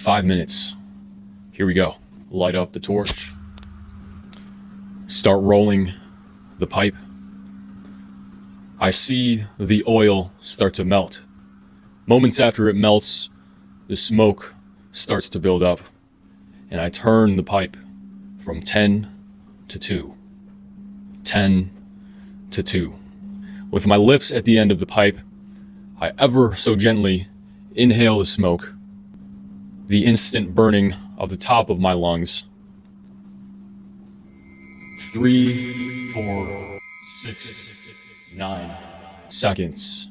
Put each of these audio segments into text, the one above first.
5 minutes. Here we go. Light up the torch. Start rolling the pipe. I see the oil start to melt. Moments after it melts, the smoke starts to build up, and I turn the pipe from 10 to 2. 10 to 2. With my lips at the end of the pipe, I ever so gently inhale the smoke, the instant burning of the top of my lungs. 3, 4, 6, 9 seconds.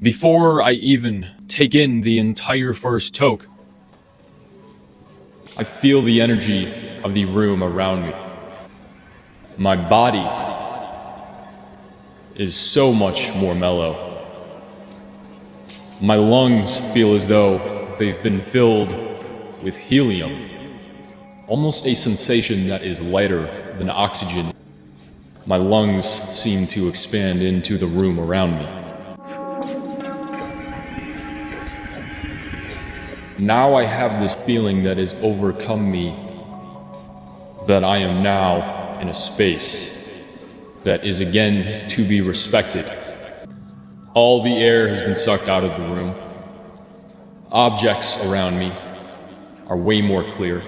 Before I even take in the entire first toke, I feel the energy of the room around me. My body is so much more mellow. My lungs feel as though they've been filled with helium, almost a sensation that is lighter than oxygen. My lungs seem to expand into the room around me. Now I have this feeling that has overcome me, that I am now in a space that is again to be respected. All the air has been sucked out of the room. Objects around me are way more clear.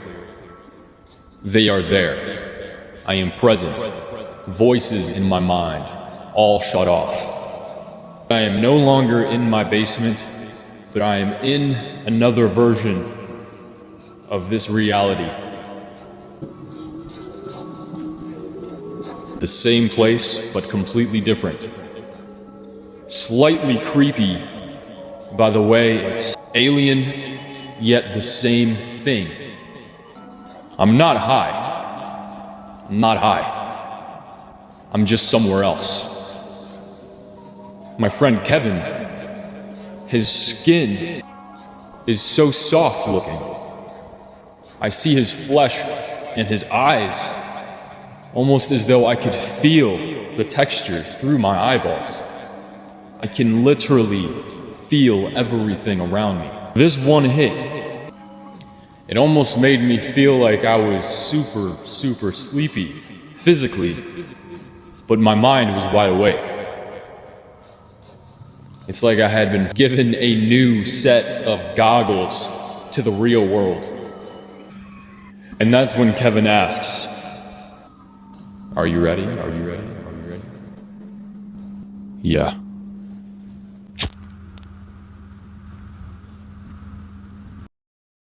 They are there. I am present. Voices in my mind all shut off. I am no longer in my basement, but I am in another version of this reality. The same place, but completely different. Slightly creepy by the way it's alien, yet the same thing. I'm not high. I'm not high. I'm just somewhere else. My friend Kevin, his skin is so soft looking. I see his flesh and his eyes, almost as though I could feel the texture through my eyeballs. I can literally feel everything around me. This one hit, it almost made me feel like I was super sleepy, physically, but my mind was wide awake. It's like I had been given a new set of goggles to the real world. And that's when Kevin asks, "Are you ready? Are you ready? Are you ready?" Yeah.